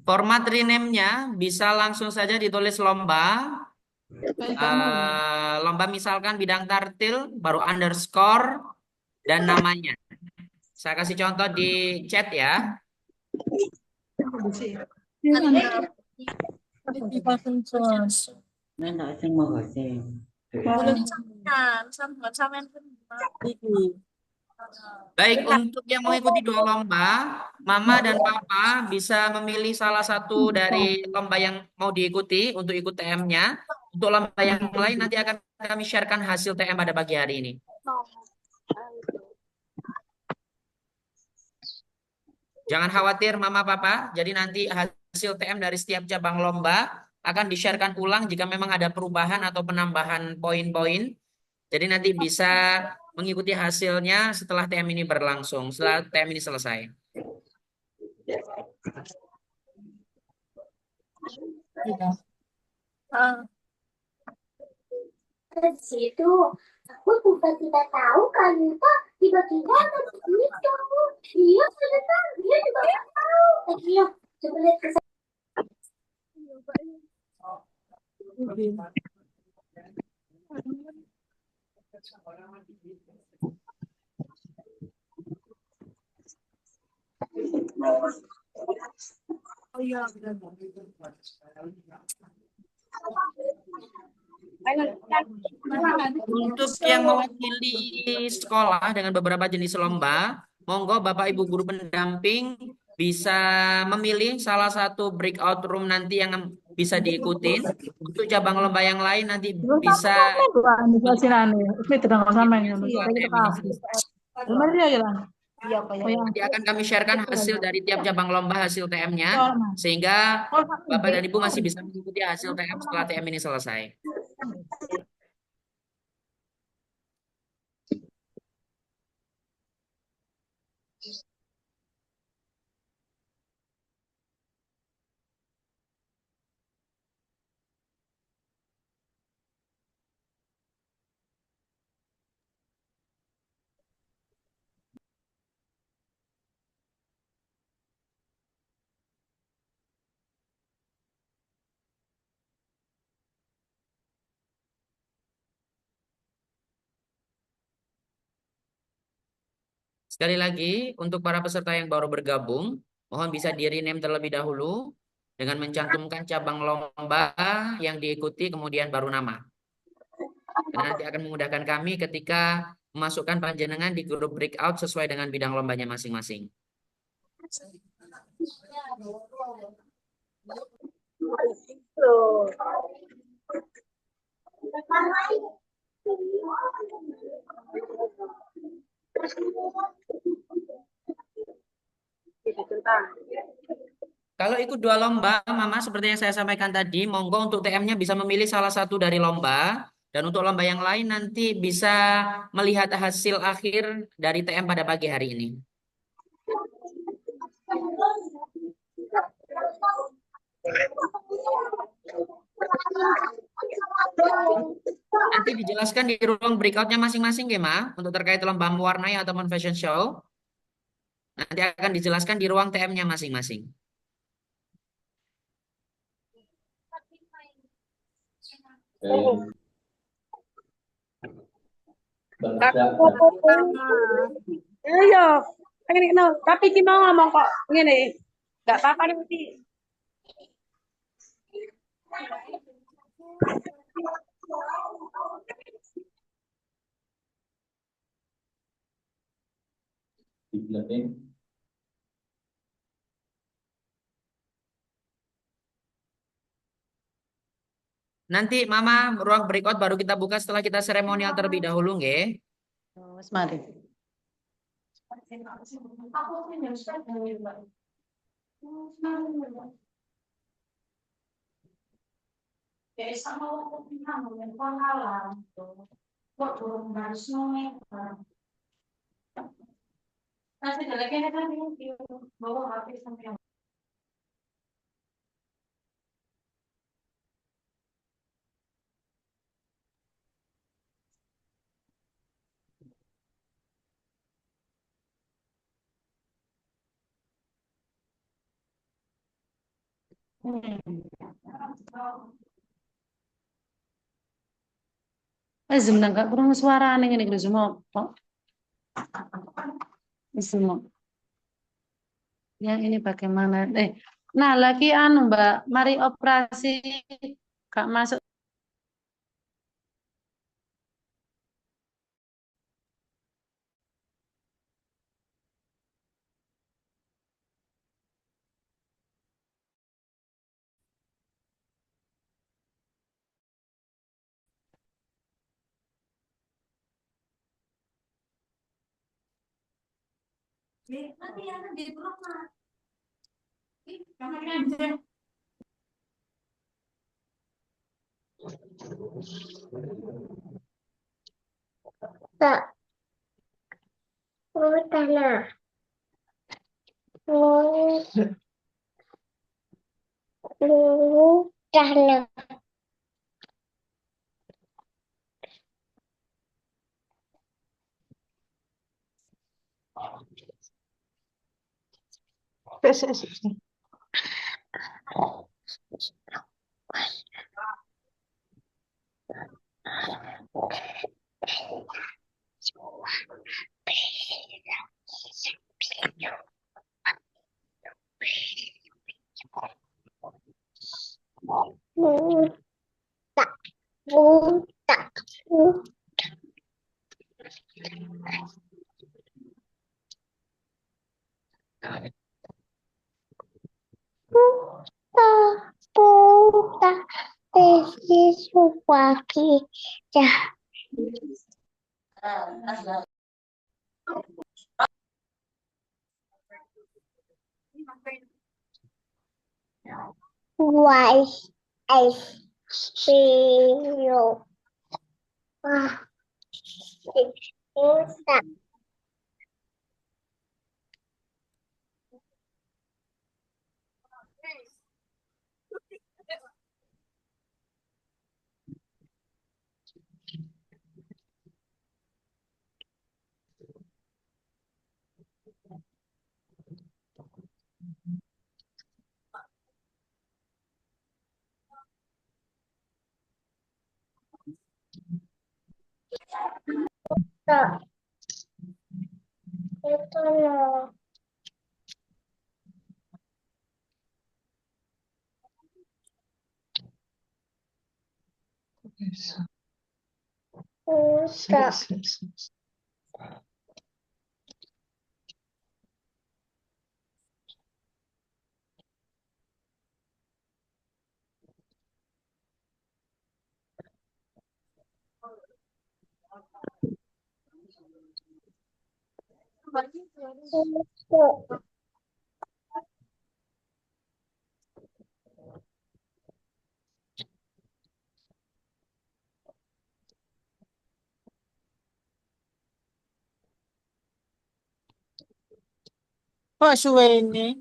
Format rename-nya bisa langsung saja ditulis lomba. Lomba misalkan bidang tartil, baru underscore dan namanya. Saya kasih contoh di chat ya. Nên nói xin mở xem. Baik, untuk yang mengikuti dua lomba, Mama dan Papa bisa memilih salah satu dari lomba yang mau diikuti untuk ikut TM-nya. Untuk lomba yang lain nanti akan kami sharekan hasil TM pada pagi hari ini. Jangan khawatir Mama Papa, jadi nanti hasil TM dari setiap cabang lomba akan di-sharekan ulang jika memang ada perubahan atau penambahan poin-poin. Jadi nanti bisa mengikuti hasilnya setelah TM ini berlangsung, setelah TM ini selesai. Di situ aku juga tidak tahu kan Pak tiba-tiba ada begitu dia sudah tahu dia juga nggak tahu dia coba lihat ke Untuk yang mewakili sekolah dengan beberapa jenis lomba, monggo Bapak Ibu guru pendamping bisa memilih salah satu breakout room nanti yang bisa diikutin. Untuk cabang lomba yang lain nanti Terus bisa sampai bukan di sini ini terang sampai yang setelah kita TM ini kasih. selesai. Gimana dia ya? iya Pak ya. Oh ya. Nanti akan kami sharekan hasil dari tiap cabang lomba hasil TM-nya, sehingga Oh, Bapak dan Ibu masih bisa mengikuti hasil TM setelah TM ini selesai. Sekali lagi, untuk para peserta yang baru bergabung, mohon bisa di-rename terlebih dahulu dengan mencantumkan cabang lomba yang diikuti, kemudian baru nama. Dan nanti akan memudahkan kami ketika memasukkan panjenengan di grup breakout sesuai dengan bidang lombanya masing-masing. Kalau ikut dua lomba, Mama, seperti yang saya sampaikan tadi, monggo untuk TM-nya bisa memilih salah satu dari lomba. Dan untuk lomba yang lain nanti bisa melihat hasil akhir dari TM pada pagi hari ini. Nanti dijelaskan di ruang breakout-nya masing-masing, ya, Ma, untuk terkait lomba mewarnai ataupun fashion show. Nanti akan dijelaskan di ruang TM-nya masing-masing. iya. Ini no, tapi kita ngomong kok ngene. Enggak apa-apa nanti. Di belakang. Nanti Mama ruang breakout baru kita buka setelah kita seremonial terlebih dahulu, nggih. Terus mari. Zoom nggak kurang suara nih ini semua. Semua. Yang ini bagaimana? Nah lagi anu Mbak, mari operasi Kak masuk. Tak, tanah. Tanah. Buta, buta, buta, buta, sesuatu ya. Why I feel buta. Tak, itu loh. Buta. Buta. Kok suwe ini?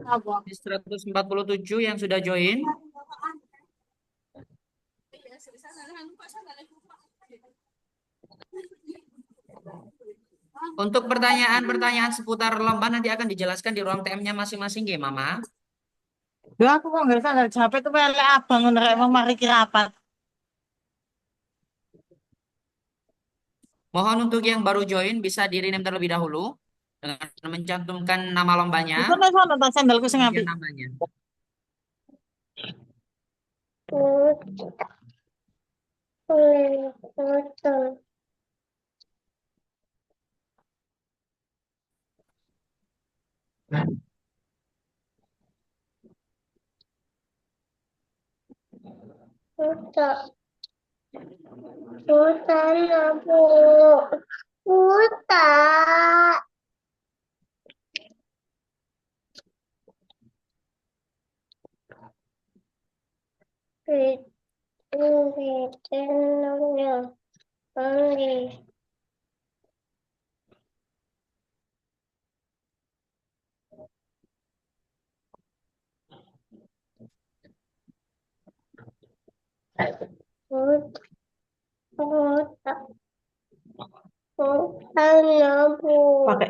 Apa? 147 yang sudah join. Untuk pertanyaan-pertanyaan seputar lomba nanti akan dijelaskan di ruang TM-nya masing-masing ya, Mama. Ya aku kok nggak sadar capek tuh pelek abang ngerek mau mari rapat. Mohon untuk yang baru join bisa di-rename terlebih dahulu dengan mencantumkan nama lombanya, Itu nih sono tak sandalku sing apik. kemudian namanya. Buta. Buta. Buta. Buta lah, Bu. Buta.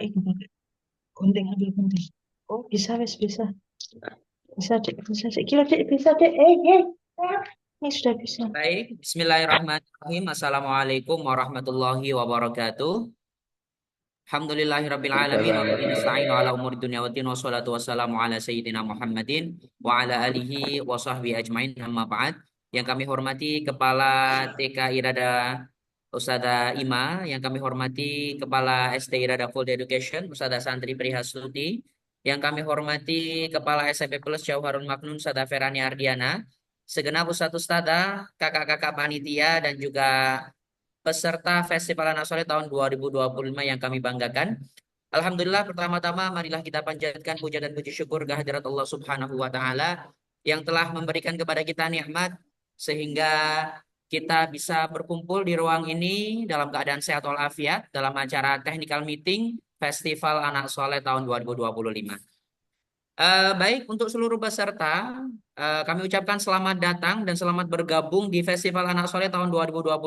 itu pakai gunting, ambil gunting. Oh, bisa, wes bisa. Bisa, Dek. Bisa, Dek. Gila, Dek. Bisa, Dek. Ini sudah bisa. Baik, Bismillahirrahmanirrahim. Assalamualaikum warahmatullahi wabarakatuh. Alhamdulillahirabbil alamin wa bihi nasta'inu ala umuri dunya waddin wassalatu wassalamu ala sayyidina Muhammadin wa ala alihi wa sahbihi ajmain amma ba'd. Yang kami hormati Kepala TK Irada Ustadzah Ima, yang kami hormati Kepala SD Irada Full Day Education Ustadzah Santri Prihastuti, yang kami hormati Kepala SMP Plus Jauharul Maknun Ustadzah Ferani Ardiana, segenap ustadz-ustadzah, kakak-kakak panitia dan juga peserta Festival Anak Soleh tahun 2025 yang kami banggakan. Alhamdulillah, pertama-tama marilah kita panjatkan puja dan puji syukur kehadirat Allah Subhanahu wa taala yang telah memberikan kepada kita nikmat sehingga kita bisa berkumpul di ruang ini dalam keadaan sehat walafiat dalam acara technical meeting Festival Anak Soleh tahun 2025. Baik, untuk seluruh peserta, kami ucapkan selamat datang dan selamat bergabung di Festival Anak Soleh tahun 2025.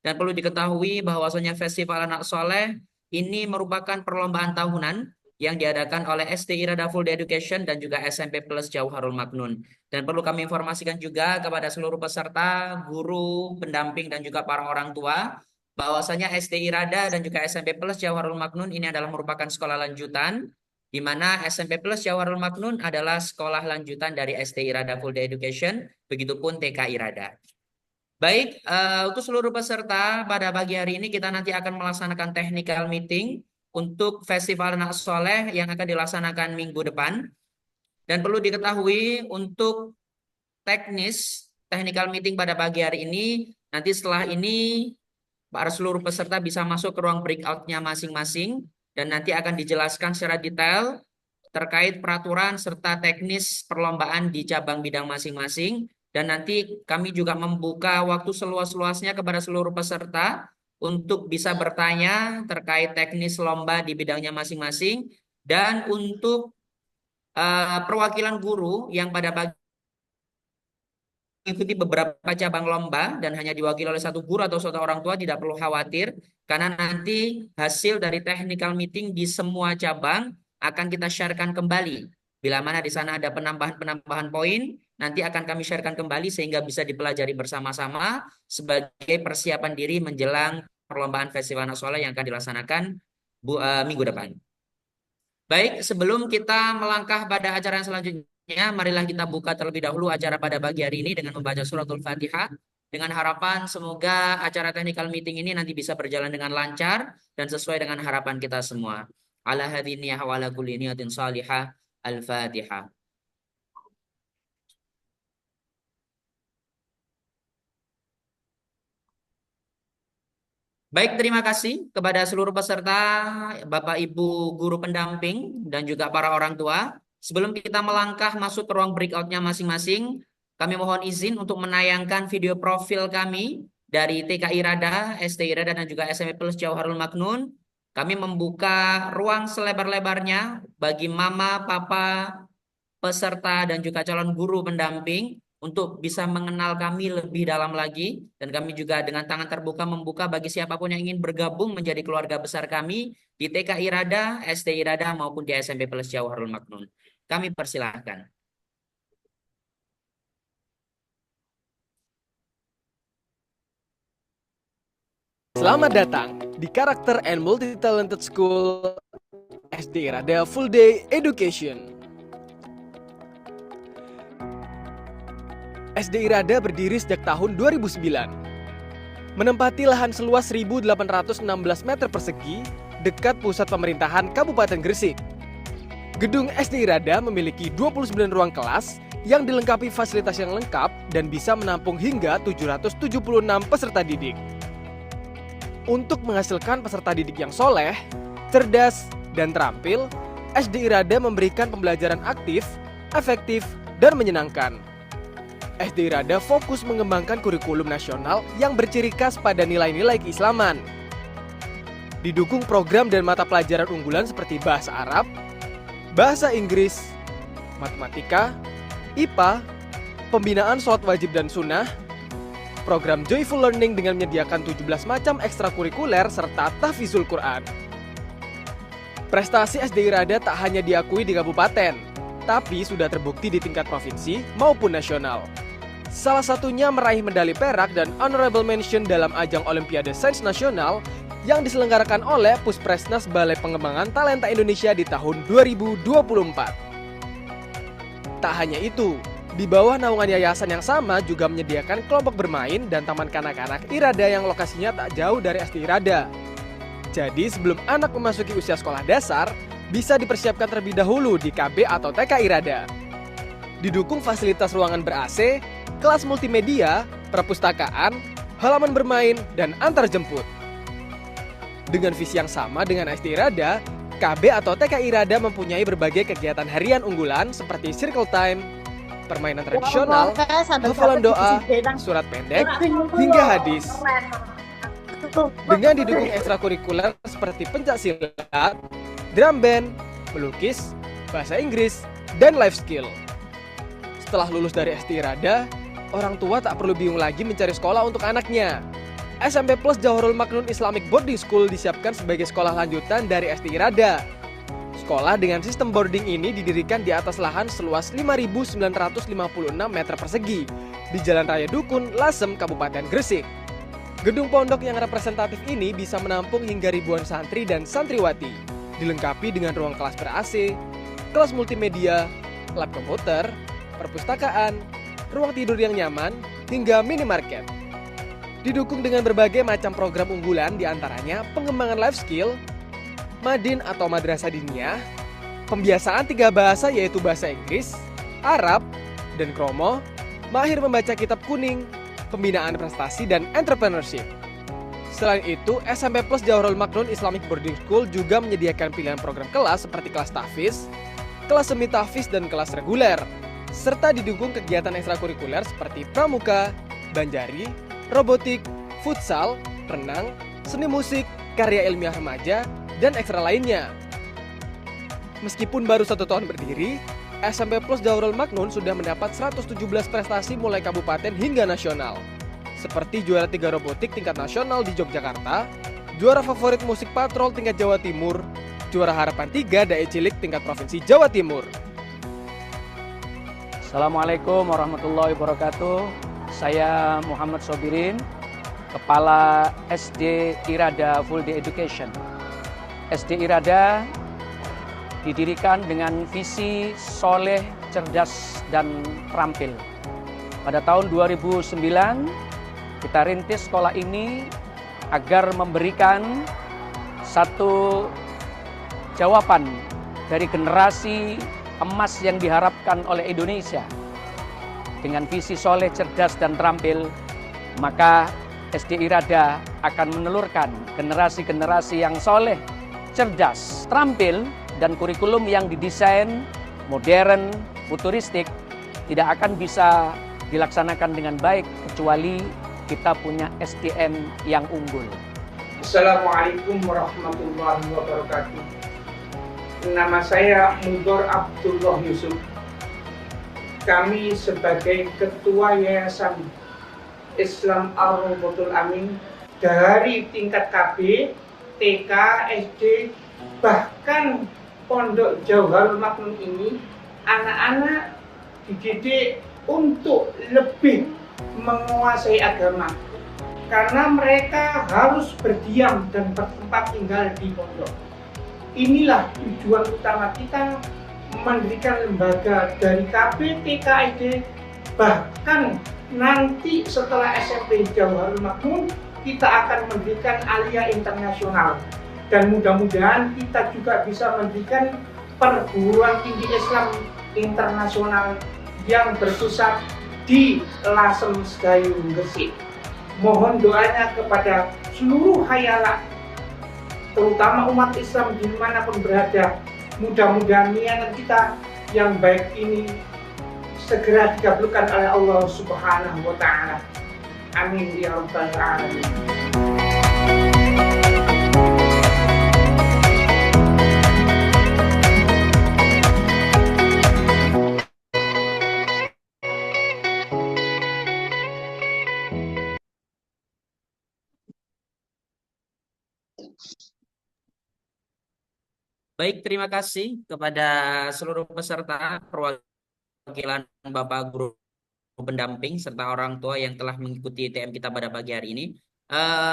Dan perlu diketahui bahwasanya Festival Anak Soleh ini merupakan perlombaan tahunan yang diadakan oleh SD Irada Full Day Education dan juga SMP Plus Jauharul Maknun. Dan perlu kami informasikan juga kepada seluruh peserta, guru, pendamping, dan juga para orang tua, bahwasanya SD Irada dan juga SMP Plus Jauharul Maknun ini adalah merupakan sekolah lanjutan, di mana SMP Plus Jauharul Maknun adalah sekolah lanjutan dari SD Irada Full Day Education, begitupun TK Irada. Baik, untuk seluruh peserta pada pagi hari ini kita nanti akan melaksanakan technical meeting untuk Festival Anak Soleh yang akan dilaksanakan minggu depan. Dan perlu diketahui untuk technical meeting pada pagi hari ini, nanti setelah ini para seluruh peserta bisa masuk ke ruang breakout-nya masing-masing dan nanti akan dijelaskan secara detail terkait peraturan serta teknis perlombaan di cabang bidang masing-masing. Dan nanti kami juga membuka waktu seluas-luasnya kepada seluruh peserta untuk bisa bertanya terkait teknis lomba di bidangnya masing-masing. Dan untuk perwakilan guru yang pada pagi mengikuti beberapa cabang lomba dan hanya diwakili oleh satu guru atau satu orang tua, tidak perlu khawatir karena nanti hasil dari technical meeting di semua cabang akan kita sharekan kembali. Bila mana di sana ada penambahan poin, nanti akan kami sharekan kembali sehingga bisa dipelajari bersama-sama sebagai persiapan diri menjelang perlombaan Festival Anak Soleh yang akan dilaksanakan minggu depan. Baik, sebelum kita melangkah pada acara yang selanjutnya, marilah kita buka terlebih dahulu acara pada pagi hari ini dengan membaca suratul Fatihah, dengan harapan semoga acara technical meeting ini nanti bisa berjalan dengan lancar dan sesuai dengan harapan kita semua. Ala hadiniyah wa ala kulli niyatin salihah. Al-Fatihah. Baik, terima kasih kepada seluruh peserta, Bapak Ibu guru pendamping, dan juga para orang tua. Sebelum kita melangkah masuk ke ruang breakout-nya masing-masing, kami mohon izin untuk menayangkan video profil kami dari TK Irada, SD Irada, dan juga SMP Plus Jauharul Maknun. Kami membuka ruang selebar-lebarnya bagi mama, papa, peserta, dan juga calon guru pendamping untuk bisa mengenal kami lebih dalam lagi. Dan kami juga dengan tangan terbuka membuka bagi siapapun yang ingin bergabung menjadi keluarga besar kami di TK Irada, SD Irada, maupun di SMP Plus Jauharul Maknun. Kami persilahkan. Selamat datang di Karakter and Multi-Talented School SD Irada Full Day Education. SD Irada berdiri sejak tahun 2009. Menempati lahan seluas 1.816 meter persegi dekat pusat pemerintahan Kabupaten Gresik. Gedung SD Irada memiliki 29 ruang kelas yang dilengkapi fasilitas yang lengkap dan bisa menampung hingga 776 peserta didik. Untuk menghasilkan peserta didik yang soleh, cerdas, dan terampil, SD Irada memberikan pembelajaran aktif, efektif, dan menyenangkan. SD Irada fokus mengembangkan kurikulum nasional yang berciri khas pada nilai-nilai keislaman. Didukung program dan mata pelajaran unggulan seperti bahasa Arab, bahasa Inggris, matematika, IPA, pembinaan sholat wajib dan sunnah, program Joyful Learning dengan menyediakan 17 macam ekstrakurikuler serta tahfizul Quran. Prestasi SD Irada tak hanya diakui di kabupaten, tapi sudah terbukti di tingkat provinsi maupun nasional. Salah satunya meraih medali perak dan honorable mention dalam ajang Olimpiade Sains Nasional yang diselenggarakan oleh Puspresnas Balai Pengembangan Talenta Indonesia di tahun 2024. Tak hanya itu, di bawah naungan yayasan yang sama juga menyediakan kelompok bermain dan taman kanak-kanak Irada yang lokasinya tak jauh dari SD Irada. Jadi sebelum anak memasuki usia sekolah dasar, bisa dipersiapkan terlebih dahulu di KB atau TK Irada. Didukung fasilitas ruangan ber-AC, kelas multimedia, perpustakaan, halaman bermain, dan antar jemput. Dengan visi yang sama dengan SD Irada, KB atau TK Irada mempunyai berbagai kegiatan harian unggulan seperti circle time, permainan tradisional, hafalan doa, surat pendek, hingga hadis. Dengan didukung ekstrakurikuler seperti pencaksilat, drum band, melukis, bahasa Inggris, dan life skill. Setelah lulus dari SD Irada, orang tua tak perlu bingung lagi mencari sekolah untuk anaknya. SMP Plus Johorul Maknun Islamic Boarding School disiapkan sebagai sekolah lanjutan dari SD Irada. Sekolah dengan sistem boarding ini didirikan di atas lahan seluas 5.956 meter persegi di Jalan Raya Dukun, Lasem, Kabupaten Gresik. Gedung pondok yang representatif ini bisa menampung hingga ribuan santri dan santriwati, dilengkapi dengan ruang kelas ber-AC, kelas multimedia, lab komputer, perpustakaan, ruang tidur yang nyaman, hingga minimarket. Didukung dengan berbagai macam program unggulan diantaranya pengembangan life skill, Madin atau Madrasah Diniyah, pembiasaan 3 bahasa yaitu bahasa Inggris, Arab, dan Kromo, mahir membaca kitab kuning, pembinaan prestasi, dan entrepreneurship. Selain itu, SMP Plus Johorul Maknun Islamic Boarding School juga menyediakan pilihan program kelas seperti kelas tahfiz, kelas semi tahfiz, dan kelas reguler, serta didukung kegiatan ekstrakurikuler seperti pramuka, banjari, robotik, futsal, renang, seni musik, karya ilmiah remaja, dan ekstra lainnya. Meskipun baru 1 tahun berdiri, SMP Plus Johorul Maknun sudah mendapat 117 prestasi mulai kabupaten hingga nasional. Seperti juara 3 robotik tingkat nasional di Yogyakarta, juara favorit musik patrol tingkat Jawa Timur, juara harapan 3 Dai Cilik tingkat Provinsi Jawa Timur. Assalamualaikum warahmatullahi wabarakatuh. Saya Muhammad Sobirin, Kepala SD Irada Full Day Education. SD Irada didirikan dengan visi soleh, cerdas, dan terampil. Pada tahun 2009, kita rintis sekolah ini agar memberikan satu jawaban dari generasi emas yang diharapkan oleh Indonesia. Dengan visi soleh, cerdas, dan terampil, maka SD Irada akan menelurkan generasi-generasi yang soleh, cerdas, terampil, dan kurikulum yang didesain modern, futuristik tidak akan bisa dilaksanakan dengan baik kecuali kita punya SDM yang unggul. Assalamualaikum warahmatullahi wabarakatuh. Nama saya Mudor Abdullah Yusuf. Kami sebagai Ketua Yayasan Islam Ar-Robotul Amin dari tingkat KB, TK, SD, bahkan Pondok Johorul Maknun ini, anak-anak dididik untuk lebih menguasai agama. Karena mereka harus berdiam dan bertempat tinggal di pondok. Inilah tujuan utama kita mendirikan lembaga dari KB, TK, SD, bahkan nanti setelah SMP Johorul Maknun kita akan mendirikan Aliyah Internasional. Dan mudah-mudahan kita juga bisa mendirikan perguruan tinggi Islam internasional yang berpusat di Lasem Gayung Gresik. Mohon doanya kepada seluruh hayalak, terutama umat Islam dimanapun berada. Mudah-mudahan niatan kita yang baik ini segera dikabulkan oleh Allah Subhanahu wa Ta'ala. Amin ya rabbal alamin. Baik, terima kasih kepada seluruh peserta perwakilan Bapak Guru pendamping serta orang tua yang telah mengikuti TM kita pada pagi hari ini.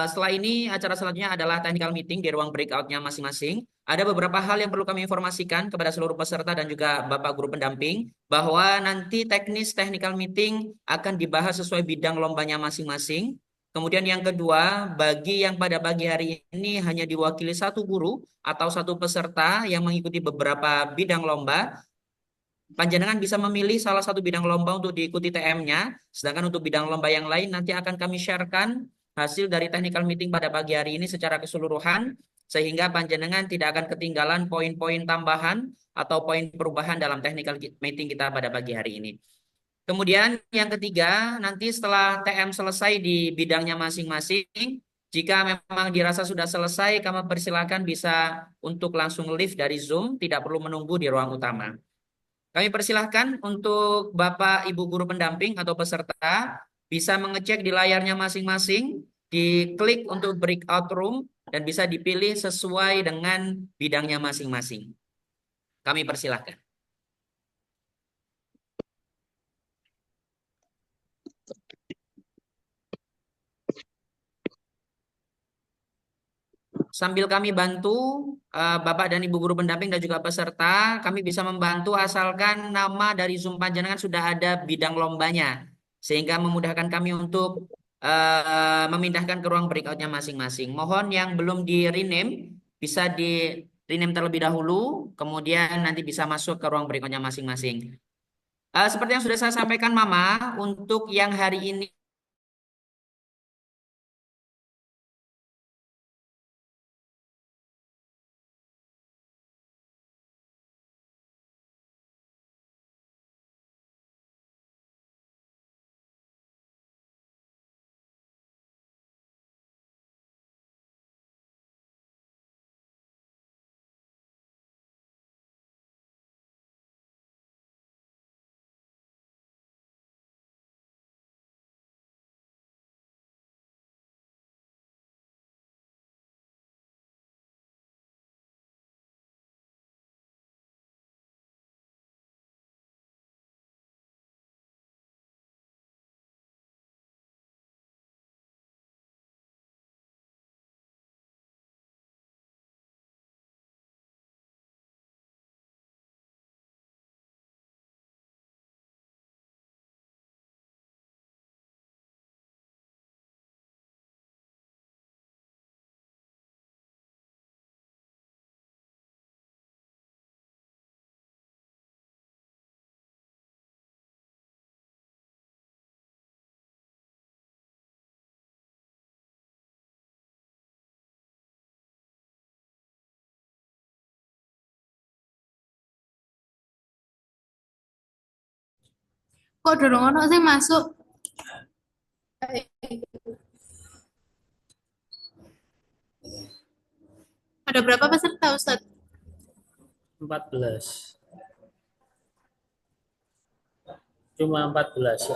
Setelah ini acara selanjutnya adalah technical meeting di ruang breakout-nya masing-masing. Ada beberapa hal yang perlu kami informasikan kepada seluruh peserta dan juga Bapak Guru pendamping bahwa nanti teknis technical meeting akan dibahas sesuai bidang lombanya masing-masing. Kemudian yang kedua, bagi yang pada pagi hari ini hanya diwakili satu guru atau satu peserta yang mengikuti beberapa bidang lomba, panjenengan bisa memilih salah satu bidang lomba untuk diikuti TM-nya, sedangkan untuk bidang lomba yang lain nanti akan kami sharekan hasil dari technical meeting pada pagi hari ini secara keseluruhan, sehingga panjenengan tidak akan ketinggalan poin-poin tambahan atau poin perubahan dalam technical meeting kita pada pagi hari ini. Kemudian yang ketiga, nanti setelah TM selesai di bidangnya masing-masing, jika memang dirasa sudah selesai, kami persilakan bisa untuk langsung live dari Zoom, tidak perlu menunggu di ruang utama. Kami persilahkan untuk Bapak Ibu Guru pendamping atau peserta bisa mengecek di layarnya masing-masing, diklik untuk breakout room, dan bisa dipilih sesuai dengan bidangnya masing-masing. Kami persilahkan. Sambil kami bantu Bapak dan Ibu Guru pendamping dan juga peserta, kami bisa membantu asalkan nama dari Zoom panjenengan sudah ada bidang lombanya, sehingga memudahkan kami untuk memindahkan ke ruang breakout-nya masing-masing. Mohon yang belum di rename bisa di rename terlebih dahulu, kemudian nanti bisa masuk ke ruang berikutnya masing-masing. Seperti yang sudah saya sampaikan, Mama, untuk yang hari ini Kok durung ono sing masuk? Ada berapa peserta, Ustadz? 14. Cuma 14 ya.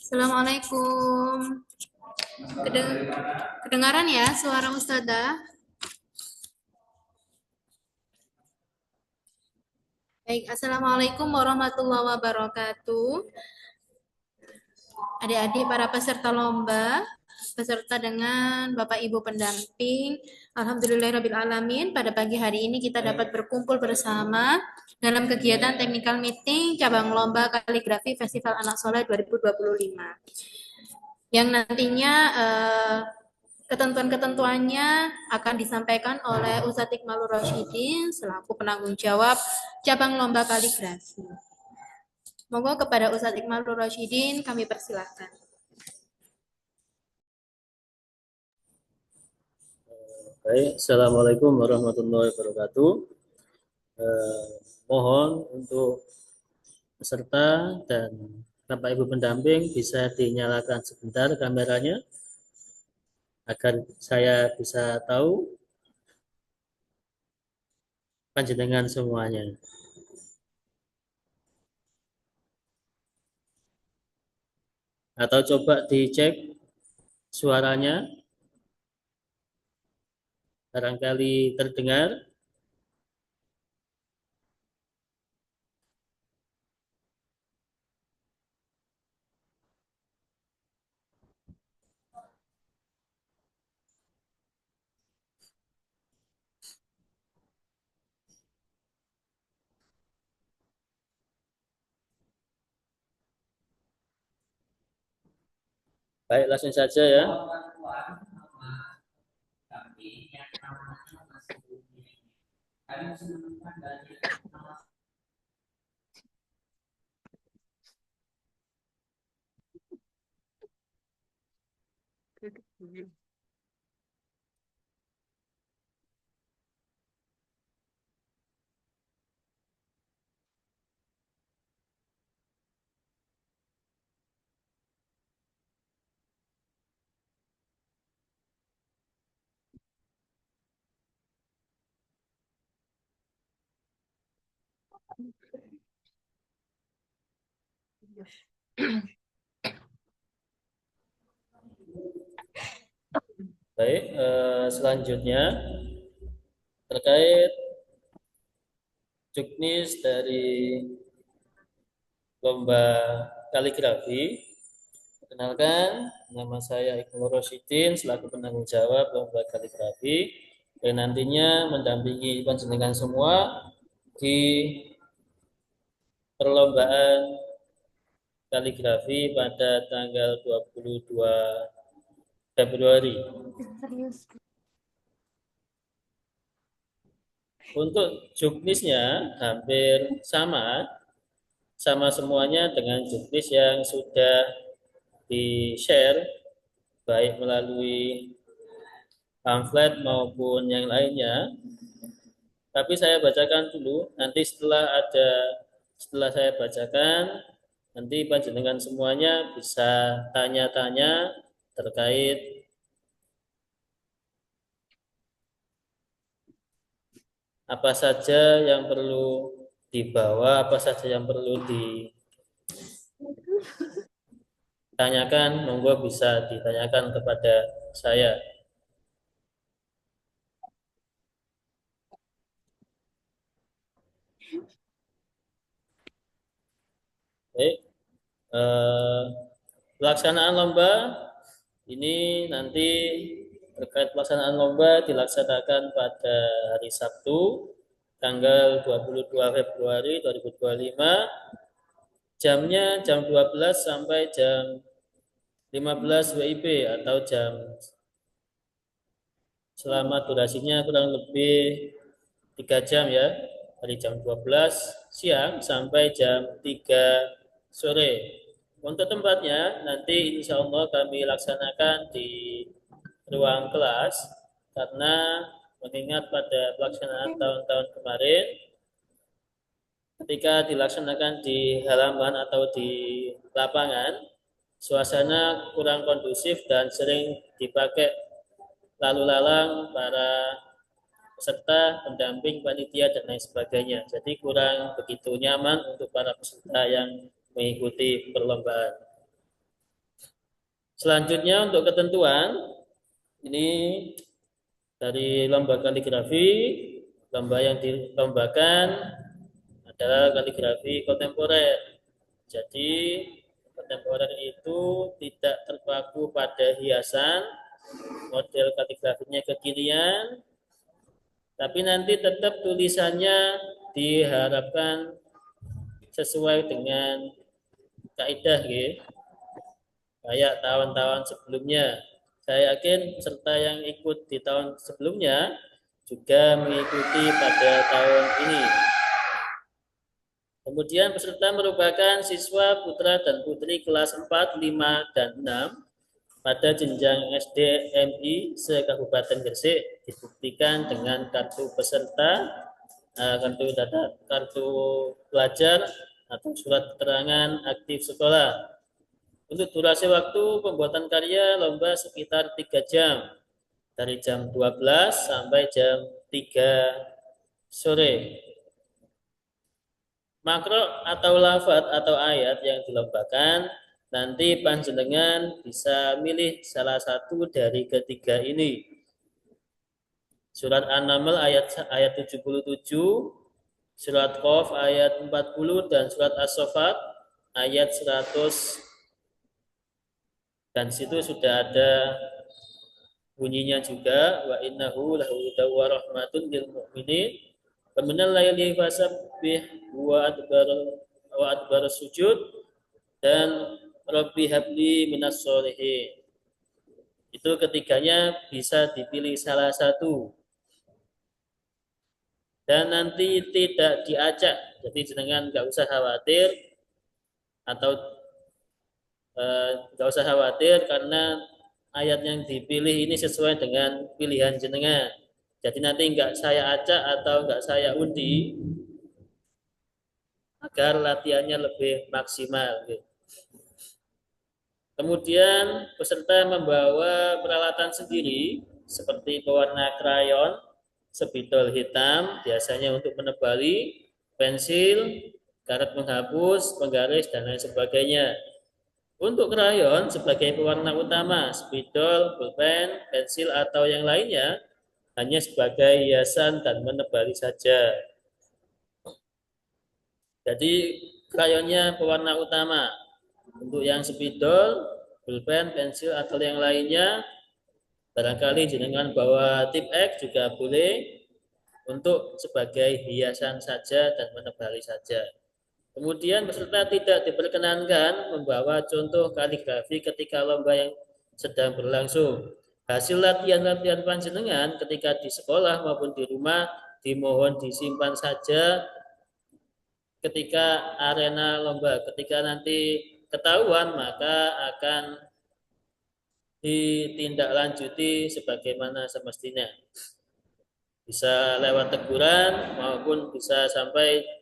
Assalamualaikum. Kedengaran ya suara Ustazah? Baik, Assalamualaikum warahmatullahi wabarakatuh. Adik-adik para peserta lomba, beserta dengan Bapak Ibu pendamping, Alhamdulillahirrabbilalamin, pada pagi hari ini kita dapat berkumpul bersama dalam kegiatan technical meeting cabang lomba kaligrafi Festival Anak Soleh 2025. Yang nantinya ketentuan-ketentuannya akan disampaikan oleh Ustadz Iqmalur Rasyidin selaku penanggung jawab cabang lomba kaligrafi. Monggo kepada Ustadz Iqmalur Rasyidin kami persilahkan. Baik, Assalamualaikum warahmatullahi wabarakatuh. Mohon untuk peserta dan Bapak Ibu pendamping bisa dinyalakan sebentar kameranya agar saya bisa tahu panjenengan semuanya. Atau coba dicek suaranya, barangkali terdengar. Baik, langsung saja ya. Baik, selanjutnya terkait juknis dari lomba kaligrafi. Perkenalkan, nama saya Iqmalur Rasyidin selaku penanggung jawab lomba kaligrafi dan nantinya mendampingi panjenengan semua di perlombaan kaligrafi pada tanggal 22 Februari. Untuk juknisnya hampir sama semuanya dengan juknis yang sudah di-share baik melalui pamflet maupun yang lainnya. Tapi saya bacakan dulu, nanti setelah saya bacakan, nanti panjenengan semuanya bisa tanya-tanya terkait apa saja yang perlu dibawa, apa saja yang perlu ditanyakan, monggo bisa ditanyakan kepada saya. Baik, pelaksanaan lomba ini nanti terkait pelaksanaan lomba dilaksanakan pada hari Sabtu tanggal 22 Februari 2025, jamnya jam 12 sampai jam 15 WIB atau selama durasinya kurang lebih 3 jam ya, dari jam 12 siang sampai jam 3 sore. Untuk tempatnya nanti insya Allah kami laksanakan di ruang kelas, karena mengingat pada pelaksanaan tahun-tahun kemarin ketika dilaksanakan di halaman atau di lapangan, suasana kurang kondusif dan sering dipakai lalu lalang para peserta, pendamping, panitia, dan lain sebagainya. Jadi kurang begitu nyaman untuk para peserta yang mengikuti perlombaan. Selanjutnya untuk ketentuan, ini dari lomba kaligrafi, lomba yang dilombakan adalah kaligrafi kontemporer. Jadi kontemporer itu tidak terpaku pada hiasan, model kaligrafinya kekinian, tapi nanti tetap tulisannya diharapkan sesuai dengan kaidah gitu. Kayak tahun-tahun sebelumnya. Saya yakin peserta yang ikut di tahun sebelumnya juga mengikuti pada tahun ini. Kemudian peserta merupakan siswa putra dan putri kelas 4, 5, dan 6 pada jenjang SD MI se-Kabupaten Gresik, dibuktikan dengan kartu peserta, kartu pelajar atau surat keterangan aktif sekolah. Untuk durasi waktu pembuatan karya lomba sekitar 3 jam, dari jam 12 sampai jam 3 sore. Makro atau lafaz atau ayat yang dilombakan, nanti panjenengan bisa milih salah satu dari ketiga ini. Surat An-Naml ayat 77, surat Qaf ayat 40, dan surat As-Saffat ayat 100. Dan situ sudah ada bunyinya juga, wa innahu lahu hudaw wa rahmatun lil mu'minin faminal laili fasabbih wa adbar sujud, dan rabbi habli minas sholihin. Itu ketiganya bisa dipilih salah satu. Dan nanti tidak diacak, jadi jenengan nggak usah khawatir atau nggak usah khawatir karena ayat yang dipilih ini sesuai dengan pilihan jenengan. Jadi nanti nggak saya acak atau nggak saya undi agar latihannya lebih maksimal. Kemudian peserta membawa peralatan sendiri seperti pewarna krayon, spidol hitam biasanya untuk menebali, pensil, karet penghapus, penggaris, dan lain sebagainya. Untuk krayon sebagai pewarna utama, spidol, pulpen, pensil, atau yang lainnya hanya sebagai hiasan dan menebali saja. Jadi krayonnya pewarna utama. Untuk yang spidol, pulpen, pensil, atau yang lainnya, barangkali jenengan bawa tip X juga boleh untuk sebagai hiasan saja dan menebali saja. Kemudian peserta tidak diperkenankan membawa contoh kaligrafi ketika lomba yang sedang berlangsung. Hasil latihan-latihan panjenengan ketika di sekolah maupun di rumah dimohon disimpan saja ketika arena lomba. Ketika nanti ketahuan maka akan ditindaklanjuti sebagaimana semestinya. Bisa lewat teguran maupun bisa sampai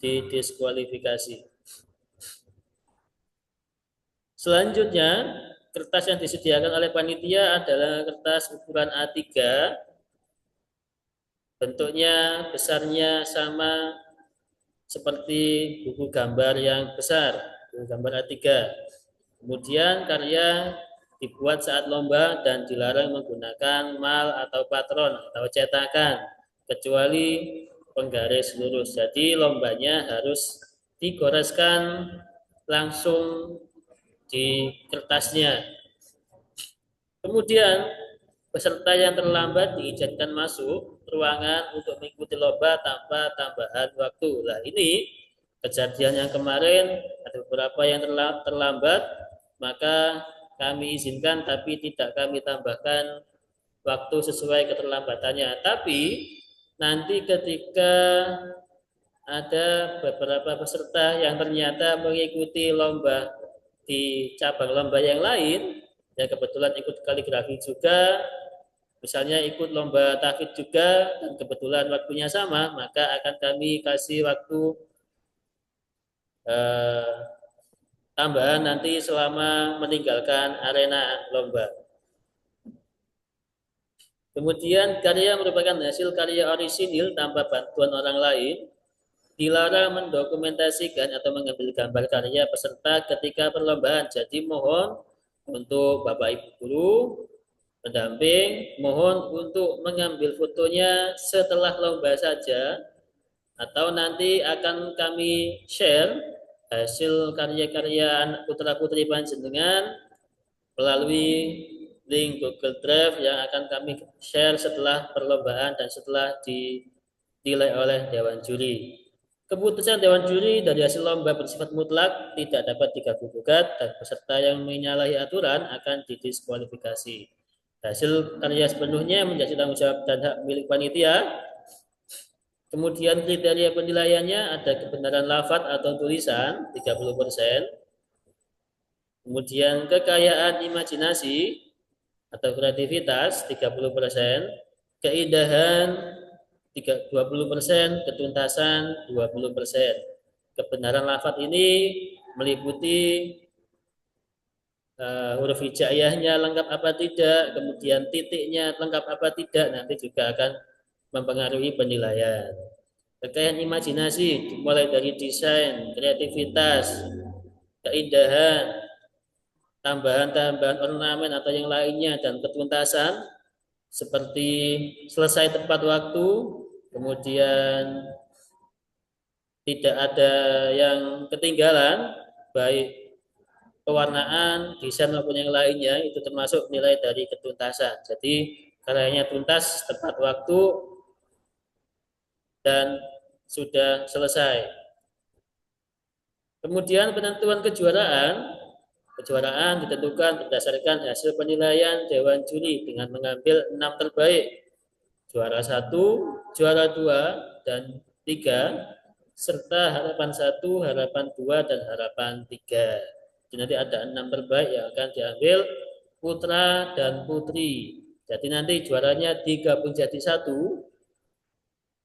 didiskualifikasi. Selanjutnya, kertas yang disediakan oleh panitia adalah kertas ukuran A3. Bentuknya, besarnya sama seperti buku gambar yang besar, buku gambar A3. Kemudian karya dibuat saat lomba dan dilarang menggunakan mal atau patron atau cetakan, kecuali penggaris lurus. Jadi lombanya harus digoreskan langsung di kertasnya. Kemudian peserta yang terlambat diizinkan masuk ruangan untuk mengikuti lomba tanpa tambahan waktu. Nah ini kejadian yang kemarin ada beberapa yang terlambat, maka kami izinkan tapi tidak kami tambahkan waktu sesuai keterlambatannya. Tapi nanti ketika ada beberapa peserta yang ternyata mengikuti lomba di cabang lomba yang lain, yang kebetulan ikut kaligrafi juga, misalnya ikut lomba tahfidz juga, dan kebetulan waktunya sama, maka akan kami kasih waktu tambahan nanti selama meninggalkan arena lomba. Kemudian karya merupakan hasil karya orisinil tanpa bantuan orang lain. Dilarang mendokumentasikan atau mengambil gambar karya peserta ketika perlombaan. Jadi mohon Untuk Bapak Ibu guru pendamping, mohon untuk mengambil fotonya setelah lomba saja, atau nanti akan kami share hasil karya-karya putra-putri panjenengan melalui link Google Drive yang akan kami share setelah perlombaan dan setelah dinilai oleh Dewan Juri. Keputusan Dewan Juri dari hasil lomba bersifat mutlak, tidak dapat diganggu-gugat, dan peserta yang menyalahi aturan akan didiskualifikasi. Hasil karya sepenuhnya menjadi tanggung jawab dan hak milik panitia. Kemudian kriteria penilaiannya ada kebenaran lafadz atau tulisan 30%. Kemudian kekayaan imajinasi atau kreativitas 30%, keindahan 20%, ketuntasan 20%. Kebenaran lafadz ini meliputi huruf hijaiyahnya lengkap apa tidak, kemudian titiknya lengkap apa tidak, nanti juga akan mempengaruhi penilaian. Kekayaan imajinasi mulai dari desain, kreativitas, keindahan, tambahan-tambahan ornamen atau yang lainnya, dan ketuntasan seperti selesai tepat waktu, kemudian tidak ada yang ketinggalan, baik pewarnaan, desain maupun yang lainnya, itu termasuk nilai dari ketuntasan. Jadi karyanya tuntas, tepat waktu, dan sudah selesai. Kemudian penentuan kejuaraan ditentukan berdasarkan hasil penilaian Dewan Juri dengan mengambil 6 terbaik, juara 1, juara 2, dan 3, serta harapan 1, harapan 2, dan harapan 3. Jadi nanti ada 6 terbaik yang akan diambil putra dan putri. Jadi nanti juaranya digabung jadi 1,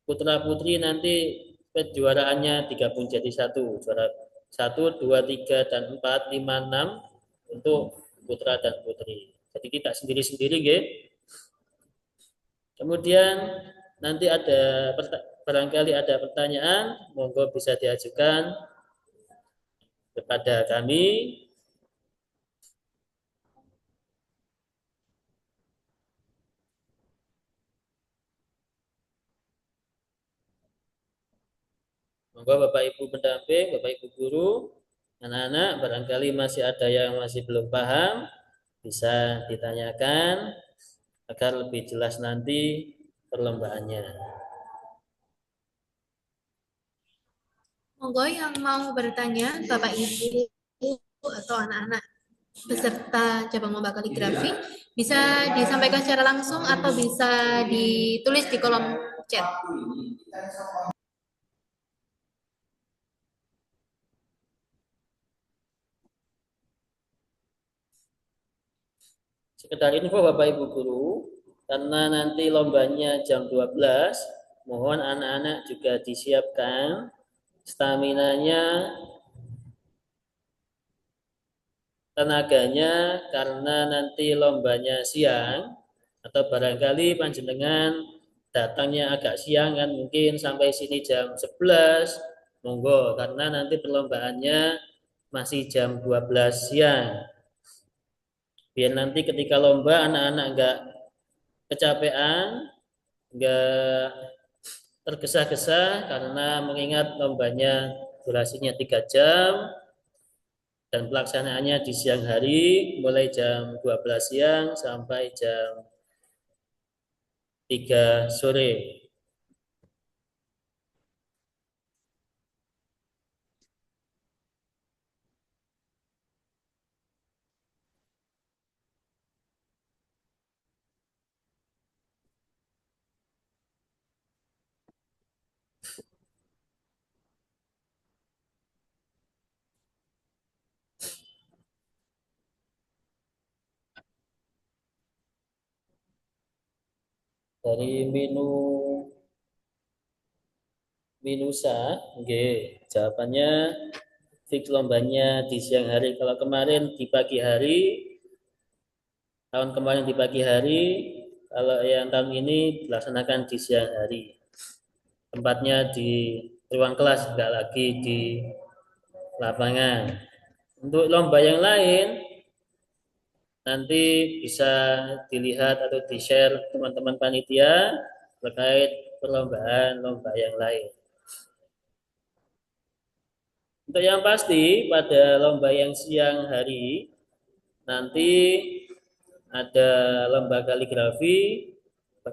putra putri nanti kejuaraannya digabung jadi 1, juara 1, 2, 3, dan 4, 5, 6 untuk putra dan putri. Jadi tidak sendiri-sendiri, nggih. Kemudian nanti barangkali ada pertanyaan, monggo bisa diajukan kepada kami. Monggo Bapak Ibu pendamping, Bapak Ibu guru, anak-anak, barangkali masih ada yang masih belum paham, bisa ditanyakan agar lebih jelas nanti perlombaannya. Monggo yang mau bertanya, Bapak Ibu atau anak-anak peserta cabang lomba kaligrafi, bisa disampaikan secara langsung atau bisa ditulis di kolom chat. Sekedar info Bapak Ibu guru, karena nanti lombanya jam 12, mohon anak-anak juga disiapkan staminanya, tenaganya, karena nanti lombanya siang, atau barangkali panjenengan datangnya agak siang kan, mungkin sampai sini jam 11, monggo, karena nanti perlombaannya masih jam 12 siang. Biar nanti ketika lomba anak-anak enggak kecapean, enggak tergesa-gesa, karena mengingat lombanya durasinya 3 jam dan pelaksanaannya di siang hari mulai jam 12 siang sampai jam 3 sore. Dari Minusa, nggih, jawabannya fix lombanya di siang hari. Kalau kemarin di pagi hari, tahun kemarin di pagi hari, kalau yang tahun ini dilaksanakan di siang hari. Tempatnya di ruang kelas, enggak lagi di lapangan. Untuk lomba yang lain, nanti bisa dilihat atau di-share teman-teman panitia terkait perlombaan lomba yang lain. Untuk yang pasti pada lomba yang siang hari nanti ada lomba kaligrafi,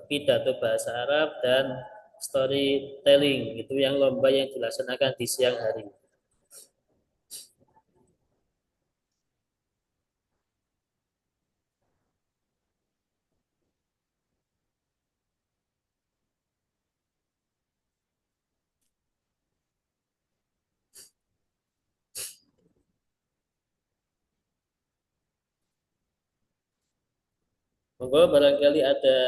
pidato bahasa Arab, dan storytelling. Itu yang lomba yang dilaksanakan di siang hari. Monggo barangkali ada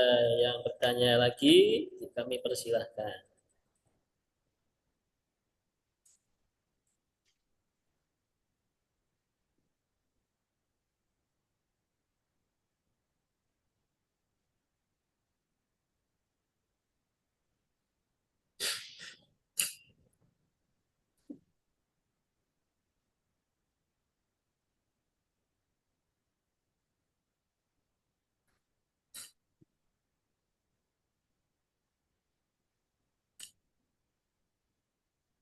yang bertanya lagi, kami persilahkan.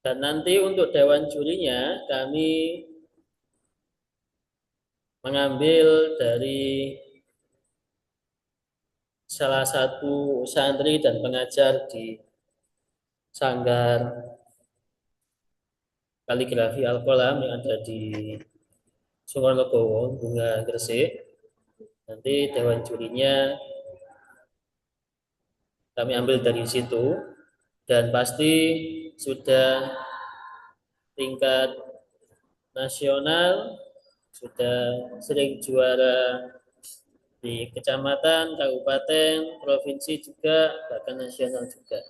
Dan nanti untuk dewan jurinya kami mengambil dari salah satu santri dan pengajar di Sanggar Kaligrafi Al-Qalam yang ada di Sungoronogowo, Bunga Gresik. Nanti dewan jurinya kami ambil dari situ dan pasti sudah tingkat nasional, sudah sering juara di kecamatan, kabupaten, provinsi juga, bahkan nasional juga.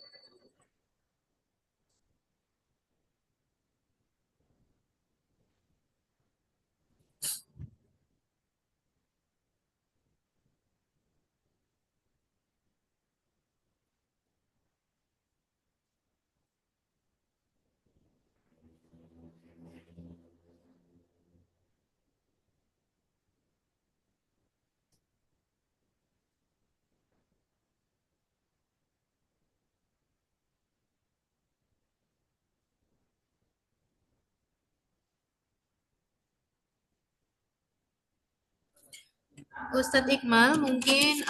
Ustadz Iqmal, mungkin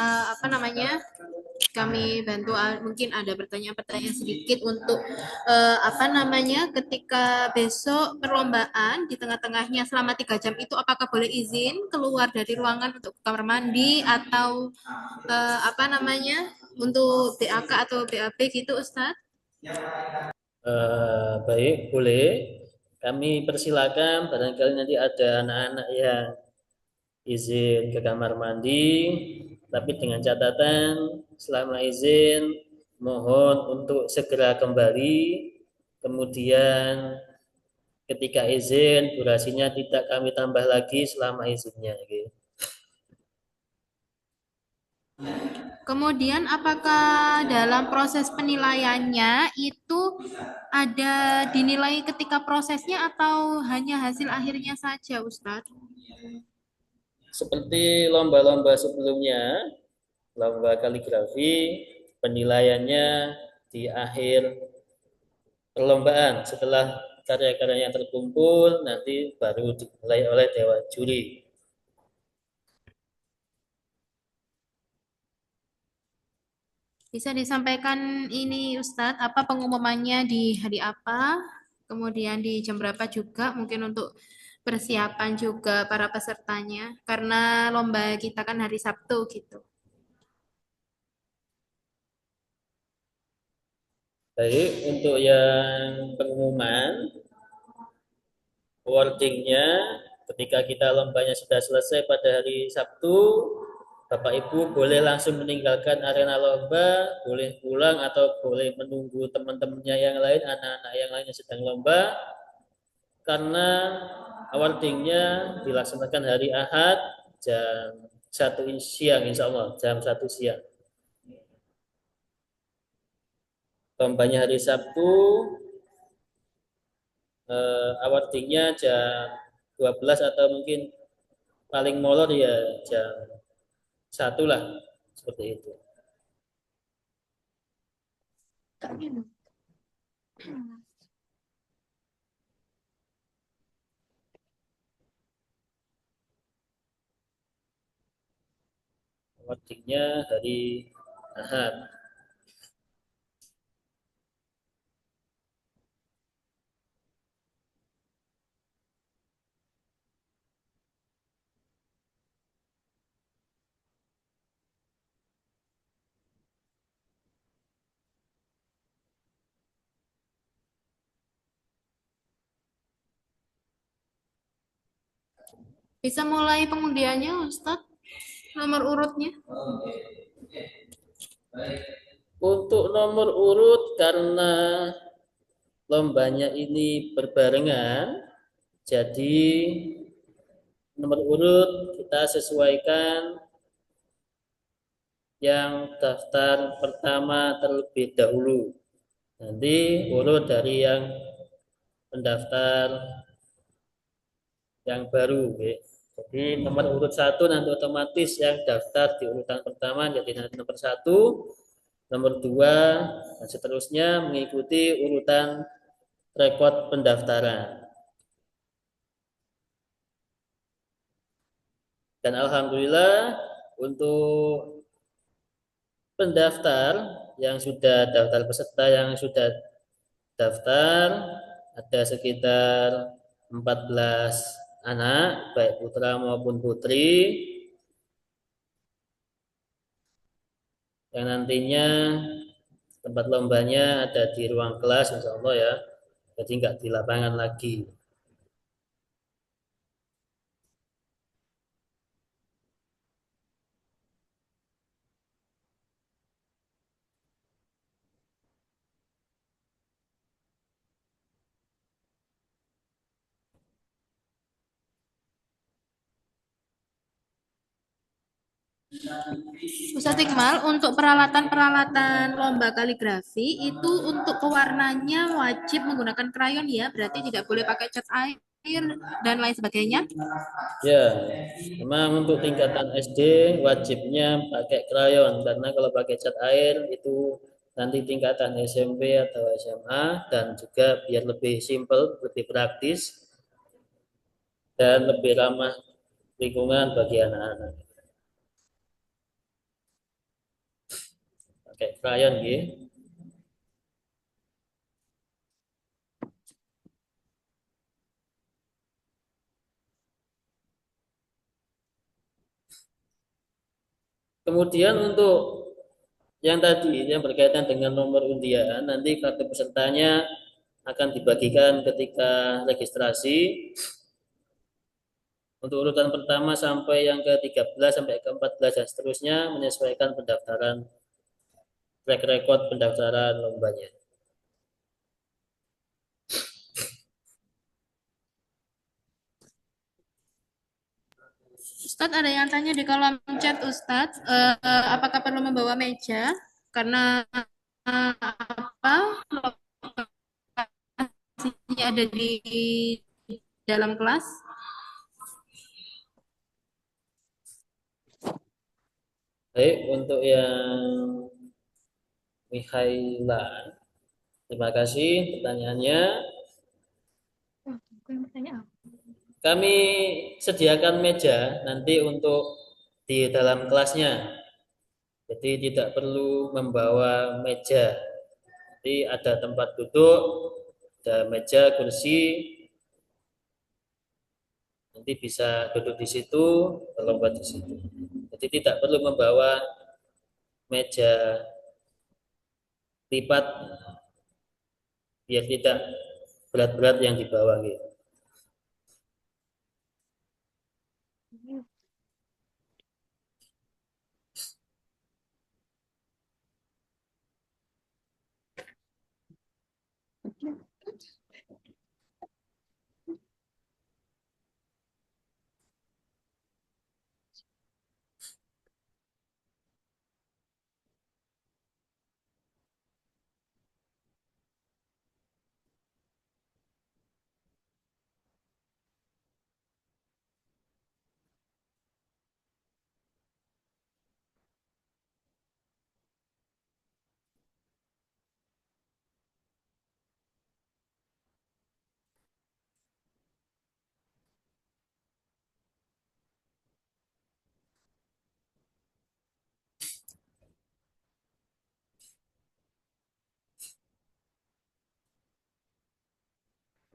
kami bantu, mungkin ada pertanyaan-pertanyaan sedikit untuk ketika besok perlombaan di tengah-tengahnya selama 3 jam itu apakah boleh izin keluar dari ruangan untuk kamar mandi atau untuk BAK atau BAB gitu, Ustadz? Baik, boleh. Kami persilakan barangkali nanti ada anak-anak yang izin ke kamar mandi, tapi dengan catatan selama izin mohon untuk segera kembali, kemudian ketika izin durasinya tidak kami tambah lagi selama izinnya. Kemudian apakah dalam proses penilaiannya itu ada dinilai ketika prosesnya atau hanya hasil akhirnya saja, Ustadz? Seperti lomba-lomba sebelumnya, lomba kaligrafi, penilaiannya di akhir perlombaan. Setelah karya-karyanya terkumpul, nanti baru dinilai oleh dewan juri. Bisa disampaikan ini Ustadz, apa pengumumannya di hari apa, kemudian di jam berapa juga, mungkin untuk persiapan juga para pesertanya, karena lomba kita kan hari Sabtu gitu. Baik, untuk yang pengumuman, wordingnya ketika kita lombanya sudah selesai pada hari Sabtu, Bapak Ibu boleh langsung meninggalkan arena lomba, boleh pulang atau boleh menunggu teman-temannya yang lain, anak-anak yang lain yang sedang lomba, karena awardingnya dilaksanakan hari Ahad jam 1 siang, insya Allah jam 1 siang. Lombanya hari Sabtu, awardingnya jam 12 atau mungkin paling molor ya jam 1 lah, seperti itu. Wajibnya hari Ahad. Bisa mulai pengundiannya, Ustadz? Nomor urutnya? Untuk nomor urut karena lombanya ini berbarengan, jadi nomor urut kita sesuaikan yang daftar pertama terlebih dahulu. Nanti urut dari yang pendaftar yang baru. Jadi nomor urut 1 nanti otomatis yang daftar di urutan pertama jadi nanti nomor 1, nomor 2, dan seterusnya mengikuti urutan rekod pendaftaran. Dan alhamdulillah untuk pendaftar yang sudah daftar peserta yang sudah daftar ada sekitar 14 anak baik putra maupun putri yang nantinya tempat lombanya ada di ruang kelas insya Allah ya, jadi nggak di lapangan lagi. Ustadz Iqbal, untuk peralatan-peralatan lomba kaligrafi itu untuk pewarnanya wajib menggunakan krayon ya, berarti tidak boleh pakai cat air dan lain sebagainya. Ya, memang untuk tingkatan SD wajibnya pakai krayon karena kalau pakai cat air itu nanti tingkatan SMP atau SMA dan juga biar lebih simple, lebih praktis dan lebih ramah lingkungan bagi anak-anak. Pakai krayon gitu. Kemudian untuk yang tadi yang berkaitan dengan nomor undian, nanti kartu pesertanya akan dibagikan ketika registrasi. Untuk urutan pertama sampai yang ke-13 sampai ke-14 dan seterusnya menyesuaikan pendaftaran track record pendaftaran lombanya. Ustadz ada yang tanya di kolom chat Ustadz, apakah perlu membawa meja? Karena apa? Lokasinya ada di dalam kelas. Baik, untuk yang Mihaila, terima kasih pertanyaannya. Kami sediakan meja nanti untuk di dalam kelasnya. Jadi tidak perlu membawa meja. Jadi ada tempat duduk, ada meja, kursi. Nanti bisa duduk di situ, berlomba di situ. Jadi tidak perlu membawa meja lipat biar tidak berat-berat yang dibawa gitu.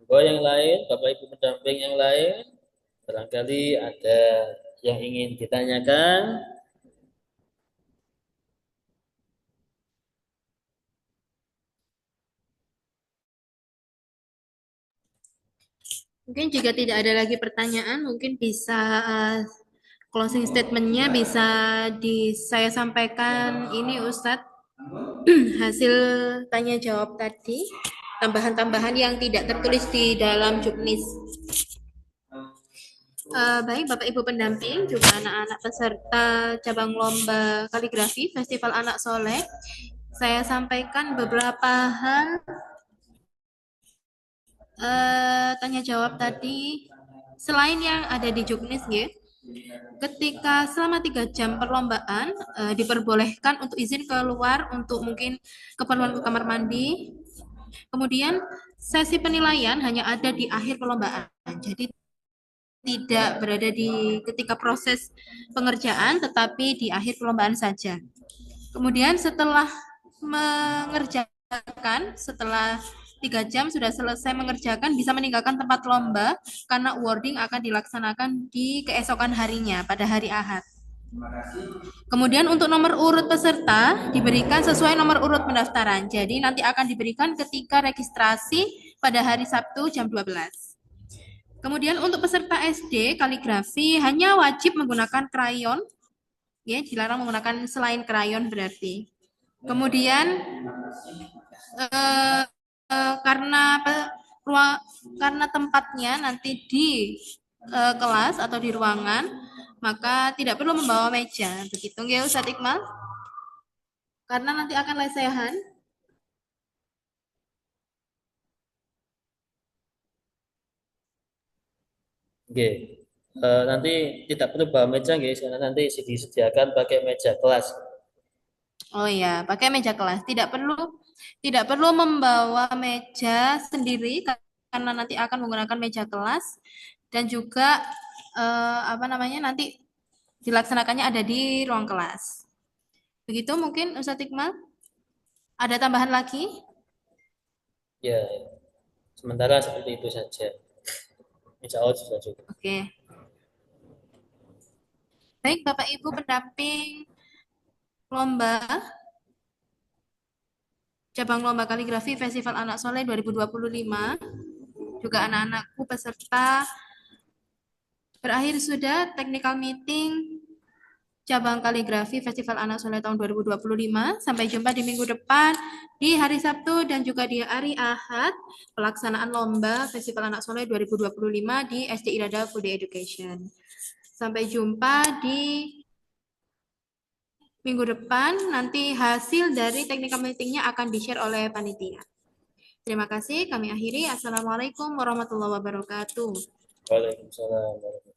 Bahwa yang lain, Bapak Ibu pendamping yang lain, barangkali ada yang ingin ditanyakan. Mungkin jika tidak ada lagi pertanyaan, mungkin bisa closing statement-nya bisa saya sampaikan ini Ustadz, hasil tanya jawab tadi, tambahan-tambahan yang tidak tertulis di dalam juknis. Baik Bapak Ibu pendamping, juga anak-anak peserta cabang lomba kaligrafi Festival Anak Soleh, saya sampaikan beberapa hal tanya jawab tadi selain yang ada di juknis ya. Ketika selama 3 jam perlombaan diperbolehkan untuk izin keluar untuk mungkin keperluan ke kamar mandi. Kemudian sesi penilaian hanya ada di akhir perlombaan. Jadi tidak berada di ketika proses pengerjaan tetapi di akhir perlombaan saja. Kemudian setelah mengerjakan, setelah 3 jam sudah selesai mengerjakan, bisa meninggalkan tempat lomba karena awarding akan dilaksanakan di keesokan harinya pada hari Ahad. Kemudian untuk nomor urut peserta diberikan sesuai nomor urut pendaftaran. Jadi nanti akan diberikan ketika registrasi pada hari Sabtu jam 12. Kemudian untuk peserta SD kaligrafi hanya wajib menggunakan krayon, ya, dilarang menggunakan selain krayon berarti. Kemudian karena tempatnya nanti di kelas atau di ruangan, maka tidak perlu membawa meja. Begitu nggih Ustadz Iqmal? Karena nanti akan lesehan. Oke. Nanti tidak perlu bawa meja guys, karena nanti disediakan pakai meja kelas. Oh ya, pakai meja kelas. Tidak perlu membawa meja sendiri karena nanti akan menggunakan meja kelas dan juga nanti dilaksanakannya ada di ruang kelas. Begitu mungkin Ustadz Iqmal? Ada tambahan lagi? Ya, sementara seperti itu saja. Insya Allah sudah cukup. Oke. Baik Bapak Ibu pendamping lomba cabang lomba kaligrafi Festival Anak Soleh 2025, juga anak-anakku peserta, berakhir sudah technical meeting cabang kaligrafi Festival Anak Soleh tahun 2025. Sampai jumpa di minggu depan di hari Sabtu dan juga di hari Ahad pelaksanaan lomba Festival Anak Soleh 2025 di SD Irada Full Day Education. Sampai jumpa di minggu depan, nanti hasil dari technical meeting-nya akan di-share oleh panitia. Terima kasih, kami akhiri. Assalamualaikum warahmatullahi wabarakatuh. Waalaikumsalam warahmatullahi wabarakatuh.